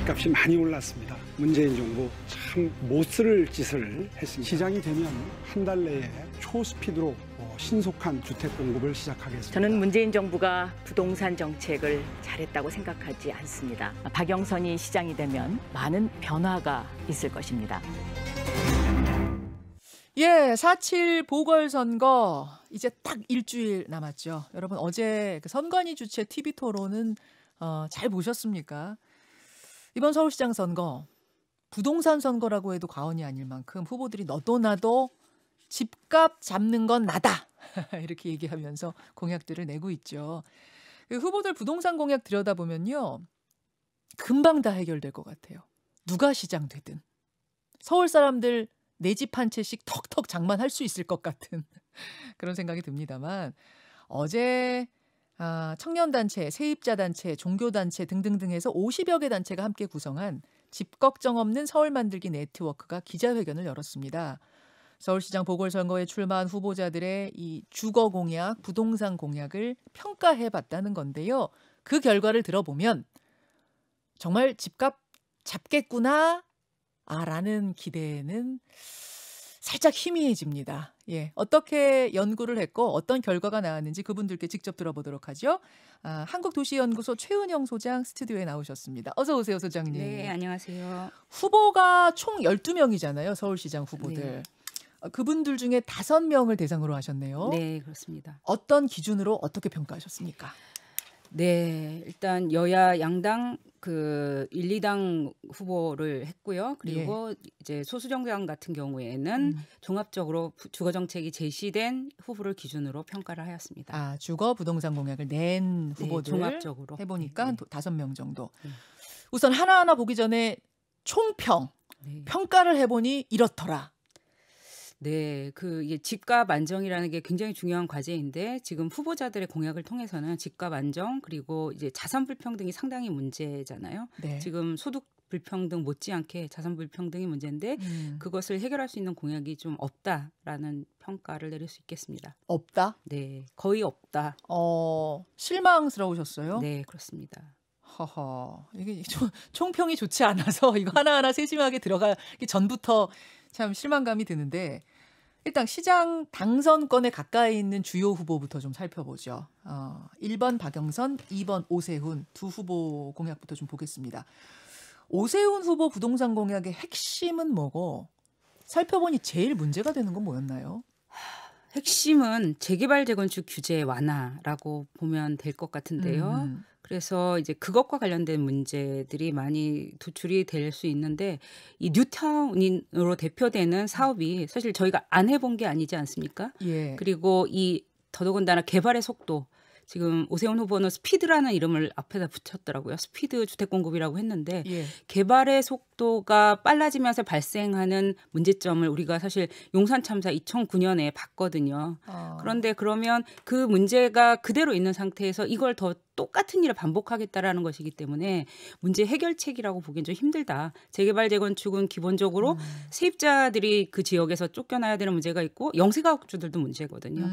집값이 많이 올랐습니다. 문재인 정부 참 못 쓸 짓을 했습니다. 시장이 되면 한 달 내에 초스피드로 신속한 주택 공급을 시작하겠습니다. 저는 문재인 정부가 부동산 정책을 잘했다고 생각하지 않습니다. 박영선이 시장이 되면 많은 변화가 있을 것입니다. 예, 4.7 보궐선거 이제 딱 일주일 남았죠. 여러분 어제 그 선관위 주최 TV 토론은 잘 보셨습니까? 이번 서울시장 선거 부동산 선거라고 해도 과언이 아닐 만큼 후보들이 너도 나도 집값 잡는 건 나다 이렇게 얘기하면서 공약들을 내고 있죠. 그 후보들 부동산 공약 들여다보면요. 금방 다 해결될 것 같아요. 누가 시장 되든. 서울 사람들 내 집 한 채씩 턱턱 장만할 수 있을 것 같은 그런 생각이 듭니다만 어제 청년단체, 세입자단체, 종교단체 등등등 해서 50여 개 단체가 함께 구성한 집 걱정 없는 서울 만들기 네트워크가 기자회견을 열었습니다. 서울시장 보궐선거에 출마한 후보자들의 이 주거 공약, 부동산 공약을 평가해봤다는 건데요. 그 결과를 들어보면 정말 집값 잡겠구나 라는 기대는 살짝 희미해집니다. 예, 어떻게 연구를 했고 어떤 결과가 나왔는지 그분들께 직접 들어보도록 하죠. 한국도시연구소 최은영 소장 스튜디오에 나오셨습니다. 어서 오세요, 소장님. 네, 안녕하세요. 후보가 총 12명이잖아요. 서울시장 후보들. 네. 그분들 중에 5명을 대상으로 하셨네요. 네, 그렇습니다. 어떤 기준으로 어떻게 평가하셨습니까? 네, 일단 여야 양당 그 1, 2당 후보를 했고요. 그리고 이제 소수정당 같은 경우에는 종합적으로 주거 정책이 제시된 후보를 기준으로 평가를 하였습니다. 주거 부동산 공약을 낸 후보들 종합적으로 해보니까 한 5명 정도. 네. 우선 하나하나 보기 전에 총평, 평가를 해보니 이렇더라. 네, 이게 집값 안정이라는 게 굉장히 중요한 과제인데 지금 후보자들의 공약을 통해서는 집값 안정 그리고 이제 자산 불평등이 상당히 문제잖아요. 네. 지금 소득 불평등 못지않게 자산 불평등이 문제인데 그것을 해결할 수 있는 공약이 좀 없다라는 평가를 내릴 수 있겠습니다. 없다? 네, 거의 없다. 실망스러우셨어요? 네, 그렇습니다. 허허, 이게 총평이 좋지 않아서 이거 하나하나 세심하게 들어가기 전부터 참 실망감이 드는데 일단 시장 당선권에 가까이 있는 주요 후보부터 좀 살펴보죠. 1번 박영선, 2번 오세훈 두 후보 공약부터 좀 보겠습니다. 오세훈 후보 부동산 공약의 핵심은 뭐고 살펴보니 제일 문제가 되는 건 뭐였나요? 핵심은 재개발 재건축 규제 완화라고 보면 될 것 같은데요. 그래서 이제 그것과 관련된 문제들이 많이 도출이 될 수 있는데 이 뉴타운으로 대표되는 사업이 사실 저희가 안 해본 게 아니지 않습니까? 예. 그리고 이 더더군다나 개발의 속도 지금 오세훈 후보는 스피드라는 이름을 앞에다 붙였더라고요. 스피드 주택 공급이라고 했는데 개발의 속도가 빨라지면서 발생하는 문제점을 우리가 사실 용산 참사 2009년에 봤거든요. 그런데 그러면 그 문제가 그대로 있는 상태에서 이걸 더 똑같은 일을 반복하겠다라는 것이기 때문에 문제 해결책이라고 보기엔 좀 힘들다. 재개발 재건축은 기본적으로 세입자들이 그 지역에서 쫓겨나야 되는 문제가 있고 영세가옥주들도 문제거든요.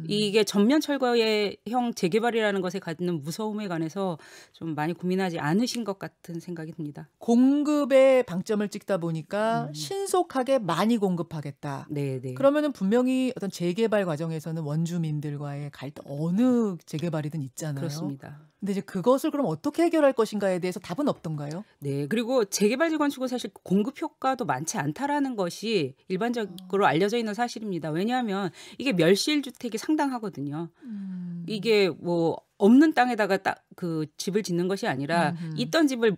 이게 전면 철거형 재개발이라는 것에 갖는 무서움에 관해서 좀 많이 고민하지 않으신 것 같은 생각이 듭니다. 공급에 방점을 찍다 보니까 신속하게 많이 공급하겠다. 네. 그러면은 분명히 어떤 재개발 과정에서는 원주민들과의 갈등 어느 재개발이든 있잖아요. 그렇습니다. 근데 이제 그것을 그럼 어떻게 해결할 것인가에 대해서 답은 없던가요? 네. 그리고 재개발 재건축은 사실 공급 효과도 많지 않다라는 것이 일반적으로 알려져 있는 사실입니다. 왜냐하면 이게 멸실 주택이 상당하거든요. 이게 뭐 없는 땅에다가 그 집을 짓는 것이 아니라 있던 집을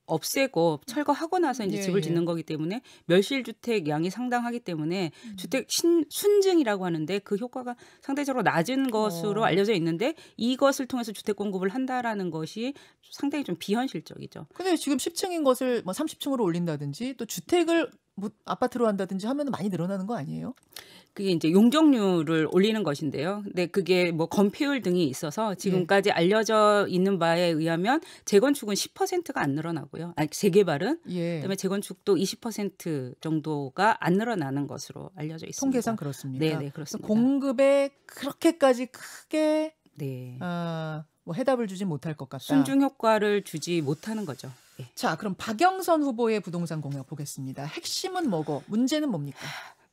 없애고 철거하고 나서 이제 집을 짓는 거기 때문에 멸실주택 양이 상당하기 때문에 주택 순증이라고 하는데 그 효과가 상대적으로 낮은 것으로 알려져 있는데 이것을 통해서 주택 공급을 한다라는 것이 상당히 좀 비현실적이죠. 근데 지금 10층인 것을 뭐 30층으로 올린다든지 또 주택을 뭐 아파트로 한다든지 하면 많이 늘어나는 거 아니에요? 그게 이제 용적률을 올리는 것인데요. 근데 그게 뭐 건폐율 등이 있어서 지금까지 알려져 있는 바에 의하면 재건축은 10%가 안 늘어나고요. 아니 재개발은 그다음에 재건축도 20% 정도가 안 늘어나는 것으로 알려져 있습니다. 통계상 그렇습니까? 네, 그렇습니다. 공급에 그렇게까지 크게 뭐 해답을 주지 못할 것 같다. 순증 효과를 주지 못하는 거죠. 예. 자, 그럼 박영선 후보의 부동산 공약 보겠습니다. 핵심은 뭐고 문제는 뭡니까?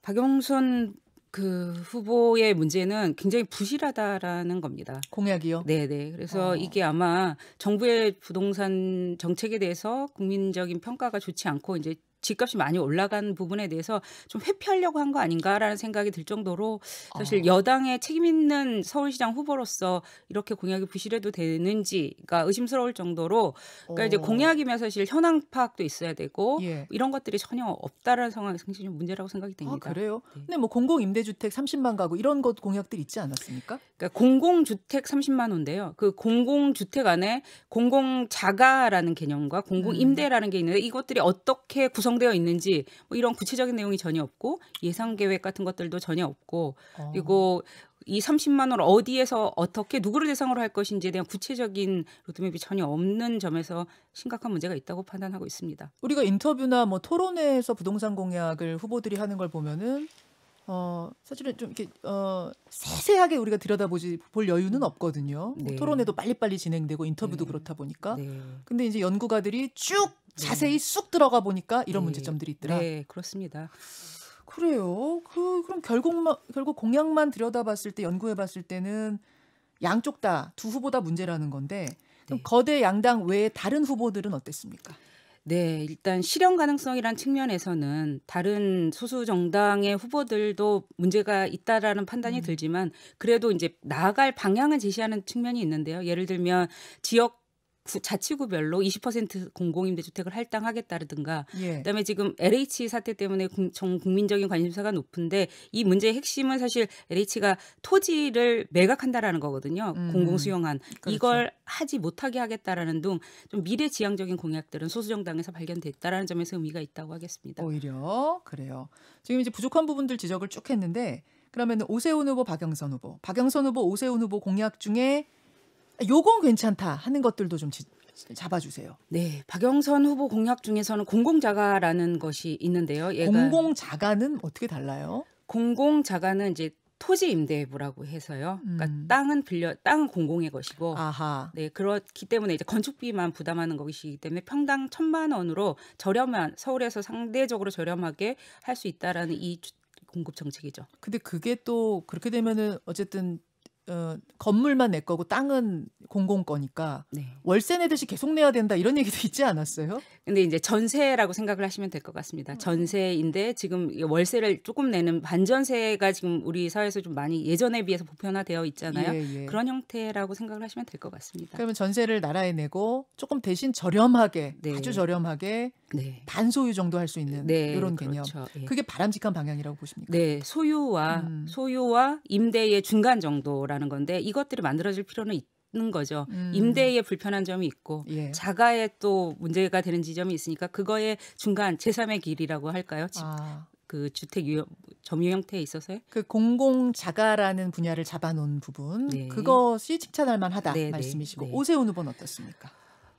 박영선 그 후보의 문제는 굉장히 부실하다라는 겁니다. 공약이요? 네네. 그래서 이게 아마 정부의 부동산 정책에 대해서 국민적인 평가가 좋지 않고 이제 집값이 많이 올라간 부분에 대해서 좀 회피하려고 한 거 아닌가라는 생각이 들 정도로 사실 여당의 책임 있는 서울시장 후보로서 이렇게 공약이 부실해도 되는지가 의심스러울 정도로 그러니까 이제 공약이면 사실 현황 파악도 있어야 되고 예. 이런 것들이 전혀 없다라는 상황에서 굉장히 좀 문제라고 생각이 됩니다. 아, 그래요? 네. 근데 뭐 공공임대주택 30만 가구 이런 것 공약들 있지 않았습니까? 그러니까 공공주택 30만 호인데요. 그 공공주택 안에 공공자가라는 개념과 공공임대라는 게 있는데 이것들이 어떻게 구성되어 있는지 뭐 이런 구체적인 내용이 전혀 없고 예산 계획 같은 것들도 전혀 없고 그리고 이 30만 원을 어디에서 어떻게 누구를 대상으로 할 것인지에 대한 구체적인 로드맵이 전혀 없는 점에서 심각한 문제가 있다고 판단하고 있습니다. 우리가 인터뷰나 뭐 토론회에서 부동산 공약을 후보들이 하는 걸 보면은 사실은 좀 이렇게 세세하게 우리가 볼 여유는 없거든요. 네. 뭐 토론회도 빨리빨리 진행되고 인터뷰도 네. 그렇다 보니까. 네. 근데 이제 연구가들이 쭉 자세히 쑥 들어가 보니까 이런 네. 문제점들이 있더라. 네, 그렇습니다. 그래요. 그럼 결국 공약만 들여다봤을 때 연구해봤을 때는 양쪽 다 두 후보 다 문제라는 건데 그럼 네. 거대 양당 외에 다른 후보들은 어땠습니까? 네, 일단 실현 가능성이란 측면에서는 다른 소수 정당의 후보들도 문제가 있다라는 판단이 들지만 그래도 이제 나아갈 방향을 제시하는 측면이 있는데요. 예를 들면 지역 자치구별로 20% 공공임대주택을 할당하겠다든가 예. 그다음에 지금 LH 사태 때문에 전 국민적인 관심사가 높은데 이 문제의 핵심은 사실 LH가 토지를 매각한다라는 거거든요. 공공수용한. 그렇죠. 이걸 하지 못하게 하겠다라는 등 좀 미래지향적인 공약들은 소수정당에서 발견됐다라는 점에서 의미가 있다고 하겠습니다. 오히려 그래요. 지금 이제 부족한 부분들 지적을 쭉 했는데 그러면 오세훈 후보, 박영선 후보, 오세훈 후보 공약 중에 요건 괜찮다 하는 것들도 좀 잡아주세요. 네, 박영선 후보 공약 중에서는 공공자가라는 것이 있는데요. 얘가 공공자가는 어떻게 달라요? 공공자가는 이제 토지 임대부라고 해서요. 그러니까 땅은 공공의 것이고, 아하. 네 그렇기 때문에 이제 건축비만 부담하는 것이기 때문에 평당 1,000만 원으로 저렴한 서울에서 상대적으로 저렴하게 할 수 있다라는 이 공급 정책이죠. 근데 그게 또 그렇게 되면은 어쨌든 건물만 내 거고 땅은 공공 거니까 네. 월세 내듯이 계속 내야 된다 이런 얘기도 있지 않았어요? 근데 이제 전세라고 생각을 하시면 될 것 같습니다. 전세인데 지금 월세를 조금 내는 반전세가 지금 우리 사회에서 좀 많이 예전에 비해서 보편화되어 있잖아요. 예. 그런 형태라고 생각을 하시면 될 것 같습니다. 그러면 전세를 나라에 내고 조금 대신 저렴하게 네. 아주 저렴하게 네. 반소유 정도 할 수 있는 네, 이런 개념. 그렇죠. 예. 그게 바람직한 방향이라고 보십니까? 네, 소유와 임대의 중간 정도라는 건데 이것들이 만들어질 필요는 있는 거죠. 임대에 불편한 점이 있고 예. 자가에 또 문제가 되는 지점이 있으니까 그거의 중간 제3의 길이라고 할까요? 그 주택 점유 형태에 있어서요. 그 공공자가라는 분야를 잡아놓은 부분 네. 그것이 칭찬할 만하다 네, 말씀이시고 네. 오세훈 후보는 어떻습니까?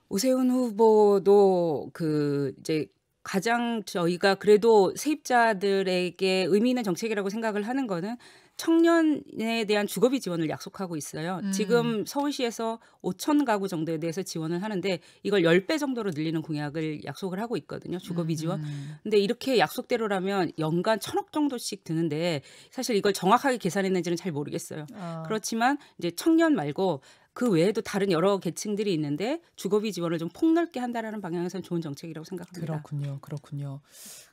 오세훈 후보도 그 이제 가장 저희가 그래도 세입자들에게 의미 있는 정책이라고 생각을 하는 거는 청년에 대한 주거비 지원을 약속하고 있어요. 지금 서울시에서 5천 가구 정도에 대해서 지원을 하는데 이걸 10배 정도로 늘리는 공약을 약속을 하고 있거든요. 주거비 지원. 근데 이렇게 약속대로라면 연간 1,000억 정도씩 드는데 사실 이걸 정확하게 계산했는지는 잘 모르겠어요. 그렇지만 이제 청년 말고 그 외에도 다른 여러 계층들이 있는데 주거비 지원을 좀 폭넓게 한다라는 방향에서는 좋은 정책이라고 생각합니다. 그렇군요.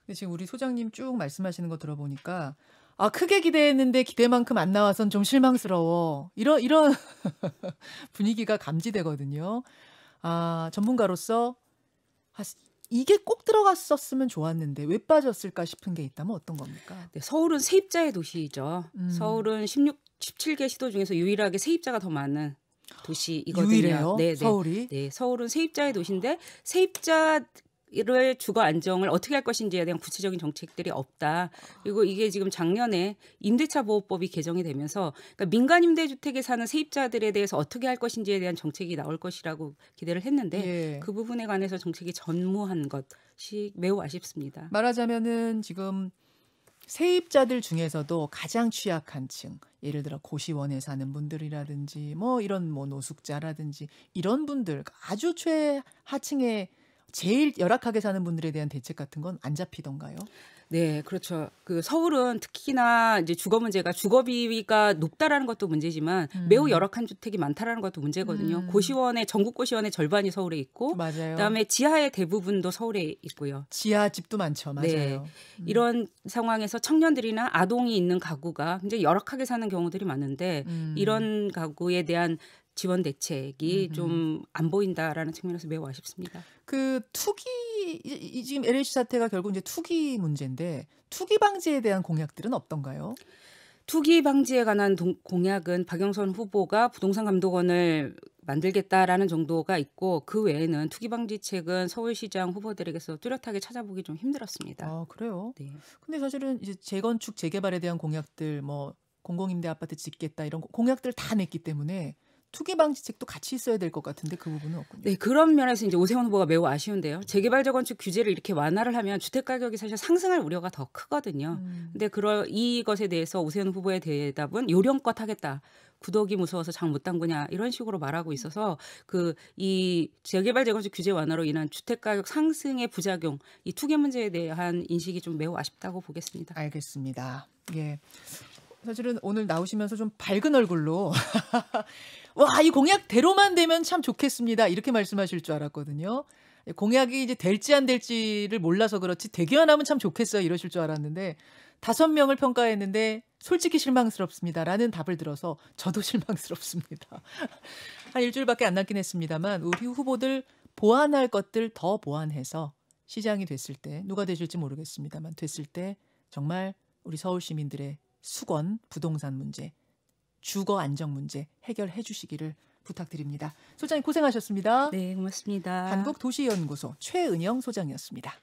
근데 지금 우리 소장님 쭉 말씀하시는 거 들어보니까 크게 기대했는데 기대만큼 안 나와선 좀 실망스러워. 이런 분위기가 감지되거든요. 전문가로서 이게 꼭 들어갔었으면 좋았는데 왜 빠졌을까 싶은 게 있다면 어떤 겁니까? 네, 서울은 세입자의 도시죠. 서울은 17개 시도 중에서 유일하게 세입자가 더 많은 도시이거든요. 유일해요? 네, 서울이? 네, 서울은 세입자의 도시인데 세입자를 주거 안정을 어떻게 할 것인지에 대한 구체적인 정책들이 없다. 그리고 이게 지금 작년에 임대차 보호법이 개정이 되면서 그러니까 민간 임대주택에 사는 세입자들에 대해서 어떻게 할 것인지에 대한 정책이 나올 것이라고 기대를 했는데 예. 그 부분에 관해서 정책이 전무한 것이 매우 아쉽습니다. 말하자면은 지금 세입자들 중에서도 가장 취약한 층, 예를 들어 고시원에 사는 분들이라든지 이런 노숙자라든지 이런 분들 아주 최하층의 제일 열악하게 사는 분들에 대한 대책 같은 건 안 잡히던가요? 네, 그렇죠. 그 서울은 특히나 이제 주거 문제가 주거비가 높다라는 것도 문제지만 매우 열악한 주택이 많다라는 것도 문제거든요. 고시원의 전국 고시원의 절반이 서울에 있고, 맞아요. 그다음에 지하의 대부분도 서울에 있고요. 지하 집도 많죠, 맞아요. 네, 이런 상황에서 청년들이나 아동이 있는 가구가 굉장히 열악하게 사는 경우들이 많은데 이런 가구에 대한 지원 대책이 좀 안 보인다라는 측면에서 매우 아쉽습니다. 그 투기 지금 LH 사태가 결국 이제 투기 문제인데 투기 방지에 대한 공약들은 없던가요? 투기 방지에 관한 공약은 박영선 후보가 부동산 감독원을 만들겠다라는 정도가 있고 그 외에는 투기 방지책은 서울시장 후보들에게서 뚜렷하게 찾아보기 좀 힘들었습니다. 아, 그래요? 네. 근데 사실은 이제 재건축 재개발에 대한 공약들 뭐 공공임대 아파트 짓겠다 이런 공약들 다 냈기 때문에 투기 방지책도 같이 있어야 될 것 같은데 그 부분은 없군요. 네, 그런 면에서 이제 오세훈 후보가 매우 아쉬운데요. 재개발 재건축 규제를 이렇게 완화를 하면 주택 가격이 사실 상승할 우려가 더 크거든요. 근데 이것에 대해서 오세훈 후보의 대답은 요령껏 하겠다. 구더기 무서워서 장 못 담그냐 이런 식으로 말하고 있어서 이 재개발 재건축 규제 완화로 인한 주택 가격 상승의 부작용, 이 투기 문제에 대한 인식이 좀 매우 아쉽다고 보겠습니다. 알겠습니다. 예. 사실은 오늘 나오시면서 좀 밝은 얼굴로 와, 이 공약대로만 되면 참 좋겠습니다. 이렇게 말씀하실 줄 알았거든요. 공약이 이제 될지 안 될지를 몰라서 그렇지 되기만 하면 참 좋겠어요. 이러실 줄 알았는데 5명을 평가했는데 솔직히 실망스럽습니다라는 답을 들어서 저도 실망스럽습니다. 한 일주일밖에 안 남긴 했습니다만 우리 후보들 보완할 것들 더 보완해서 시장이 됐을 때 누가 되실지 모르겠습니다만 됐을 때 정말 우리 서울 시민들의 수건, 부동산 문제, 주거 안정 문제 해결해 주시기를 부탁드립니다. 소장님 고생하셨습니다. 네, 고맙습니다. 한국도시연구소 최은영 소장이었습니다.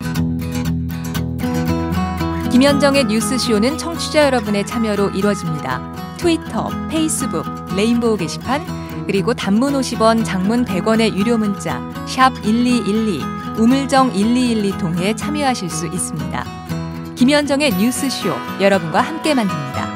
김현정의 뉴스쇼는 청취자 여러분의 참여로 이루어집니다. 트위터, 페이스북, 레인보우 게시판, 그리고 단문 50원, 장문 100원의 유료 문자 샵 1212, 우물정 1212 통해 참여하실 수 있습니다. 김현정의 뉴스쇼, 여러분과 함께 만듭니다.